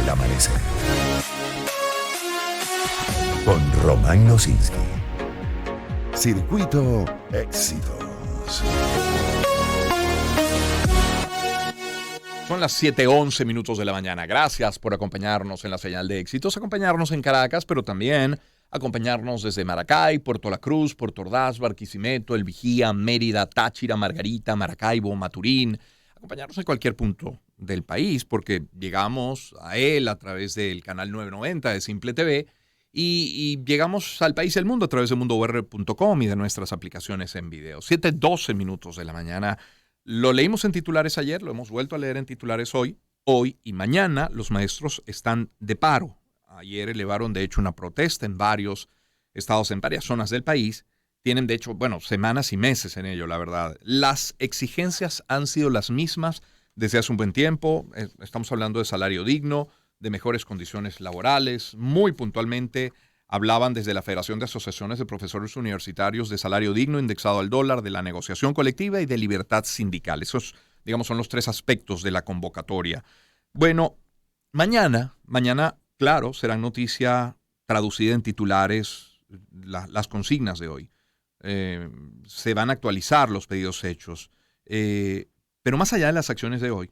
el amanecer. Con Román Losinski. Circuito Éxitos. Son las 7:11 minutos de la mañana. Gracias por acompañarnos en la señal de Éxitos, acompañarnos en Caracas, pero también acompañarnos desde Maracay, Puerto La Cruz, Puerto Ordaz, Barquisimeto, El Vigía, Mérida, Táchira, Margarita, Maracaibo, Maturín. Acompañarnos en cualquier punto del país, porque llegamos a él a través del canal 990 de Simple TV y llegamos al país y al mundo a través de mundour.com y de nuestras aplicaciones en video. 7:12 minutos de la mañana. Lo leímos en titulares ayer, lo hemos vuelto a leer en titulares hoy y mañana. Los maestros están de paro. Ayer elevaron, de hecho, una protesta en varios estados, en varias zonas del país. Tienen, de hecho, semanas y meses en ello, la verdad. Las exigencias han sido las mismas desde hace un buen tiempo. Estamos hablando de salario digno, de mejores condiciones laborales. Muy puntualmente hablaban desde la Federación de Asociaciones de Profesores Universitarios de salario digno indexado al dólar, de la negociación colectiva y de libertad sindical. Esos, digamos, son los tres aspectos de la convocatoria. Bueno, mañana, claro, será noticia traducida en titulares las consignas de hoy. Se van a actualizar los pedidos hechos. Pero más allá de las acciones de hoy,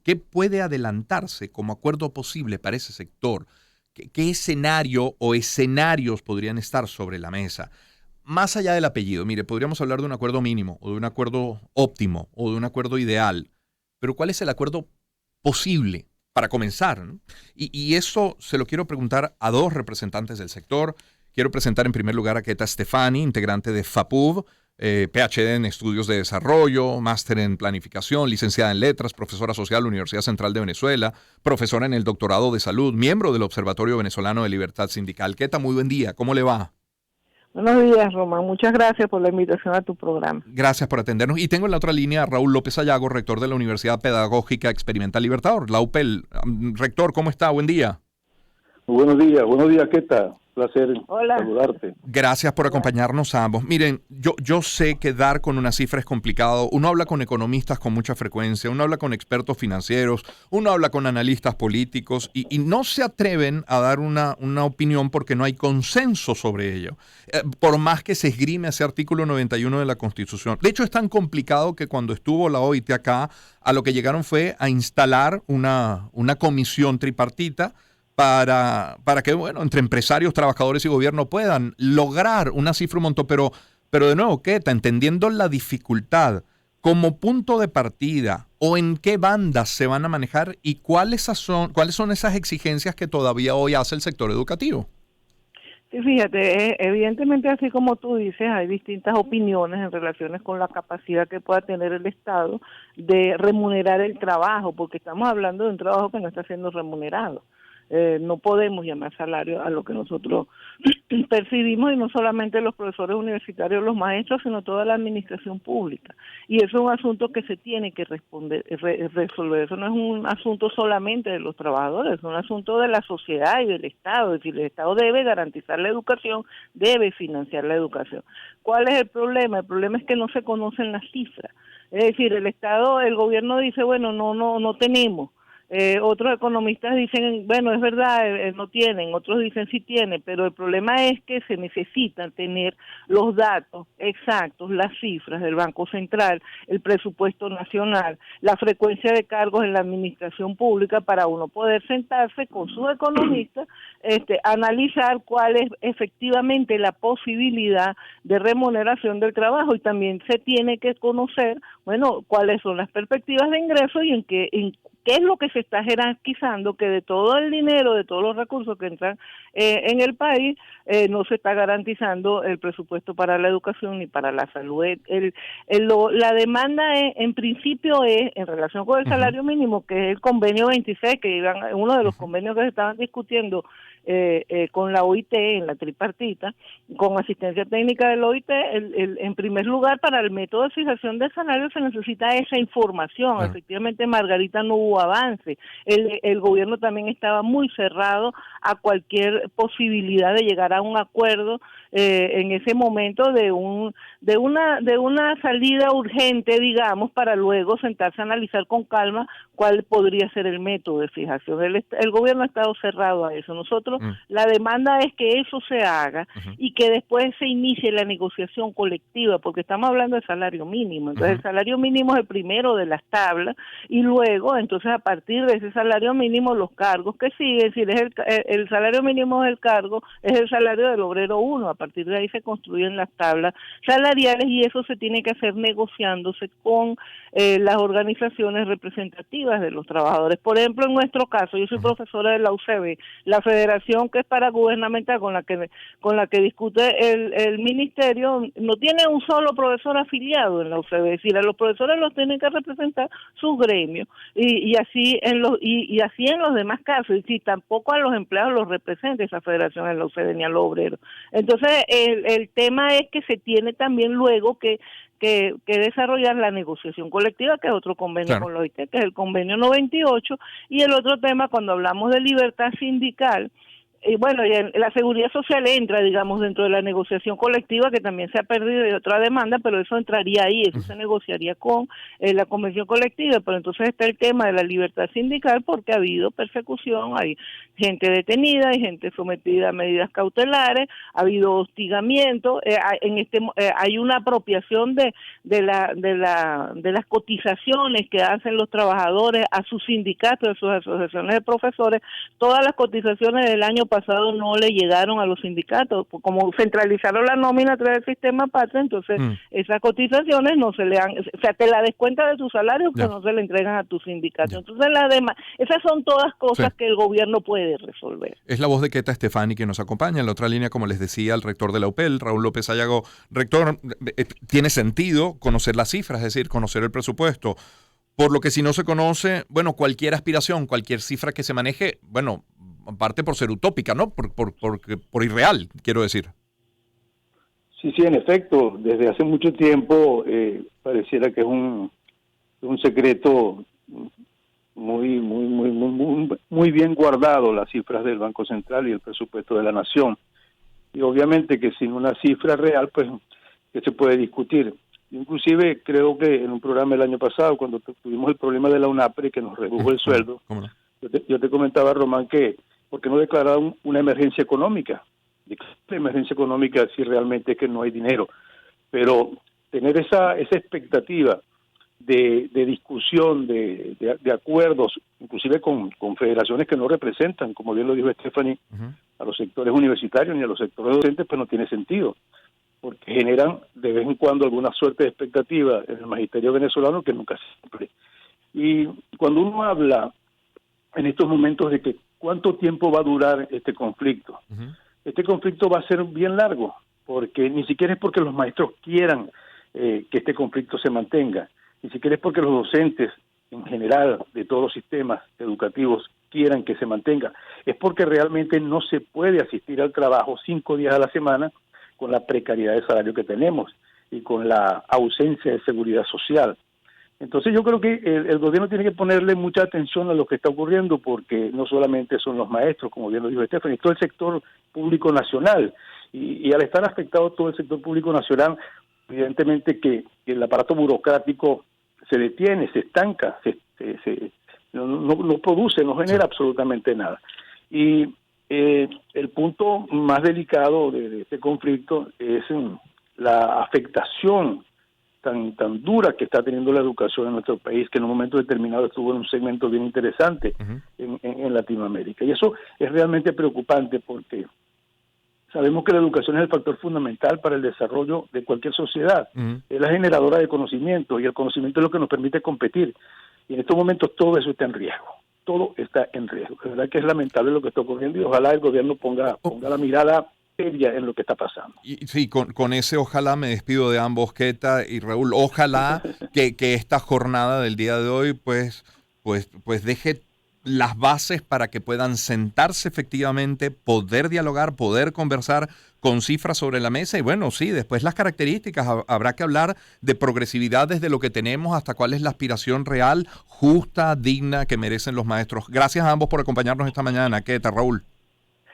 ¿qué puede adelantarse como acuerdo posible para ese sector? ¿Qué escenario o escenarios podrían estar sobre la mesa? Más allá del apellido, mire, podríamos hablar de un acuerdo mínimo o de un acuerdo óptimo o de un acuerdo ideal, pero ¿cuál es el acuerdo posible para comenzar, ¿no? Y eso se lo quiero preguntar a dos representantes del sector. Quiero presentar en primer lugar a Keta Stefani, integrante de FAPUV, PhD en Estudios de Desarrollo, máster en Planificación, licenciada en Letras, profesora social, Universidad Central de Venezuela, profesora en el Doctorado de Salud, miembro del Observatorio Venezolano de Libertad Sindical. Keta, muy buen día. ¿Cómo le va? Buenos días, Román. Muchas gracias por la invitación a tu programa. Gracias por atendernos. Y tengo en la otra línea a Raúl López Ayago, rector de la Universidad Pedagógica Experimental Libertador, la UPEL. Rector, ¿cómo está? Buen día. Muy buenos días, Keta. Placer saludarte. Gracias por acompañarnos a ambos. Miren, yo sé que dar con una cifra es complicado. Uno habla con economistas con mucha frecuencia, uno habla con expertos financieros, uno habla con analistas políticos y no se atreven a dar una opinión porque no hay consenso sobre ello. Por más que se esgrime ese artículo 91 de la Constitución. De hecho, es tan complicado que cuando estuvo la OIT acá, a lo que llegaron fue a instalar una comisión tripartita para que, entre empresarios, trabajadores y gobierno puedan lograr una cifra, un monto, pero de nuevo, Keta, entendiendo la dificultad como punto de partida o en qué bandas se van a manejar y cuáles son esas exigencias que todavía hoy hace el sector educativo. Sí, fíjate, evidentemente así como tú dices, hay distintas opiniones en relaciones con la capacidad que pueda tener el Estado de remunerar el trabajo, porque estamos hablando de un trabajo que no está siendo remunerado. No podemos llamar salario a lo que nosotros percibimos, y no solamente los profesores universitarios, los maestros, sino toda la administración pública. Y eso es un asunto que se tiene que resolver. Eso no es un asunto solamente de los trabajadores, es un asunto de la sociedad y del Estado. Es decir, el Estado debe garantizar la educación, debe financiar la educación. ¿Cuál es el problema? El problema es que no se conocen las cifras. Es decir, el gobierno dice, bueno, no tenemos. Otros economistas dicen, bueno, es verdad, no tienen, otros dicen sí tienen, pero el problema es que se necesitan tener los datos exactos, las cifras del Banco Central, el presupuesto nacional, la frecuencia de cargos en la administración pública para uno poder sentarse con sus economistas, analizar cuál es efectivamente la posibilidad de remuneración del trabajo, y también se tiene que conocer, bueno, cuáles son las perspectivas de ingreso y en qué es lo que se está jerarquizando, que de todo el dinero, de todos los recursos que entran en el país, no se está garantizando el presupuesto para la educación ni para la salud. La demanda en principio es, en relación con el salario mínimo, que es el convenio 26, uno de los convenios que se estaban discutiendo con la OIT en la tripartita, con asistencia técnica de la OIT, en primer lugar, para el método de fijación de salarios se necesita esa información. Claro. Efectivamente, Margarita, no hubo avance. El gobierno también estaba muy cerrado a cualquier posibilidad de llegar a un acuerdo en ese momento de una salida urgente, digamos, para luego sentarse a analizar con calma cuál podría ser el método de fijación. El gobierno ha estado cerrado a eso. Nosotros, la demanda es que eso se haga y que después se inicie la negociación colectiva, porque estamos hablando de salario mínimo. Entonces, el salario mínimo es el primero de las tablas y luego, entonces, a partir de ese salario mínimo, los cargos que siguen, si es el salario mínimo es el cargo, es el salario del obrero 1. A partir de ahí se construyen las tablas salariales y eso se tiene que hacer negociándose con las organizaciones representativas de los trabajadores. Por ejemplo, en nuestro caso, yo soy profesora de la UCB, la federación que es paragubernamental con la que discute el ministerio no tiene un solo profesor afiliado en la UCB, es decir, a los profesores los tienen que representar sus gremios y así en los demás casos, y si tampoco a los empleados los representa esa federación en la UCB ni a los obreros. Entonces, el tema es que se tiene también luego que desarrollar la negociación colectiva, que es otro convenio con la OIT, que es el convenio 98, y el otro tema cuando hablamos de libertad sindical, y bueno, y la seguridad social entra, digamos, dentro de la negociación colectiva, que también se ha perdido de otra demanda, pero eso entraría ahí, eso se negociaría con la convención colectiva, pero entonces está el tema de la libertad sindical, porque ha habido persecución, hay gente detenida, hay gente sometida a medidas cautelares, ha habido hostigamiento, hay una apropiación de las cotizaciones que hacen los trabajadores a sus sindicatos, a sus asociaciones de profesores. Todas las cotizaciones del año pasado no le llegaron a los sindicatos, como centralizaron la nómina a través del sistema patria, entonces esas cotizaciones no se le dan, o sea, te la descuenta de tu salario, pero no se le entregan a tu sindicato. Entonces esas son todas cosas que el gobierno puede resolver. Es la voz de Keta Estefani que nos acompaña. En la otra línea, como les decía, el rector de la UPEL, Raúl López Ayago. Rector, tiene sentido conocer las cifras, es decir, conocer el presupuesto. Por lo que si no se conoce, bueno, cualquier aspiración, cualquier cifra que se maneje, bueno, parte por ser utópica, ¿no? Por irreal, quiero decir. Sí, en efecto, desde hace mucho tiempo pareciera que es un secreto muy bien guardado, las cifras del Banco Central y el presupuesto de la Nación. Y obviamente que sin una cifra real, pues, que se puede discutir. Inclusive creo que en un programa el año pasado, cuando tuvimos el problema de la UNAPRE, que nos redujo el sueldo, ¿cómo no? Yo te comentaba, Román, que ¿por qué no declararon una emergencia económica? La emergencia económica si realmente es que no hay dinero. Pero tener esa expectativa de discusión, de acuerdos, inclusive con federaciones que no representan, como bien lo dijo Stephanie, a los sectores universitarios ni a los sectores docentes, pues no tiene sentido, porque generan de vez en cuando alguna suerte de expectativa en el magisterio venezolano que nunca se cumple. Y cuando uno habla en estos momentos de que cuánto tiempo va a durar este conflicto, este conflicto va a ser bien largo, porque ni siquiera es porque los maestros quieran que este conflicto se mantenga, ni siquiera es porque los docentes en general de todos los sistemas educativos quieran que se mantenga, es porque realmente no se puede asistir al trabajo 5 días a la semana con la precariedad de salario que tenemos y con la ausencia de seguridad social. Entonces yo creo que el gobierno tiene que ponerle mucha atención a lo que está ocurriendo, porque no solamente son los maestros, como bien lo dijo Stephanie, todo el sector público nacional, y al estar afectado todo el sector público nacional, evidentemente que el aparato burocrático se detiene, se estanca, no produce, no genera absolutamente nada. Y el punto más delicado de este conflicto es la afectación tan dura que está teniendo la educación en nuestro país, que en un momento determinado estuvo en un segmento bien interesante en Latinoamérica. Y eso es realmente preocupante, porque sabemos que la educación es el factor fundamental para el desarrollo de cualquier sociedad. Es la generadora de conocimiento, y el conocimiento es lo que nos permite competir. Y en estos momentos todo eso está en riesgo. Todo está en riesgo. La verdad que es lamentable lo que está ocurriendo, y ojalá el gobierno ponga la mirada seria en lo que está pasando. Y sí, con ese ojalá me despido de ambos, Keta y Raúl. Ojalá que esta jornada del día de hoy pues deje las bases para que puedan sentarse efectivamente, poder dialogar, poder conversar con cifras sobre la mesa. Y bueno, sí, después las características. Habrá que hablar de progresividad desde lo que tenemos hasta cuál es la aspiración real, justa, digna que merecen los maestros. Gracias a ambos por acompañarnos esta mañana. Keta, Raúl.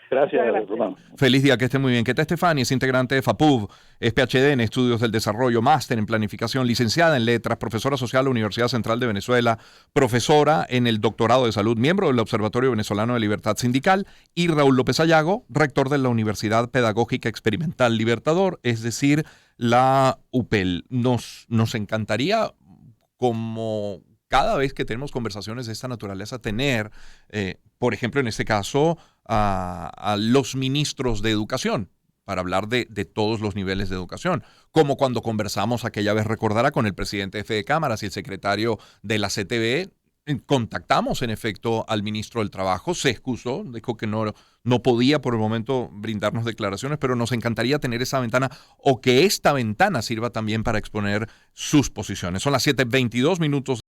Gracias, Muchas gracias. Román. Feliz día, que esté muy bien. Keta Estefani es integrante de FAPUV, es PhD en Estudios del Desarrollo, máster en Planificación, licenciada en Letras, profesora social de la Universidad Central de Venezuela, profesora en el Doctorado de Salud, miembro del Observatorio Venezolano de Libertad Sindical, y Raúl López Ayago, rector de la Universidad Pedagógica Experimental Libertador, es decir, la UPEL. Nos encantaría, como cada vez que tenemos conversaciones de esta naturaleza, tener, por ejemplo, en este caso, a los ministros de educación para hablar de todos los niveles de educación, como cuando conversamos aquella vez, recordará, con el presidente de Fede Cámaras y el secretario de la CTV. Contactamos en efecto al ministro del Trabajo, se excusó, dijo que no podía por el momento brindarnos declaraciones, pero nos encantaría tener esa ventana, o que esta ventana sirva también para exponer sus posiciones. Son las 7:22 minutos.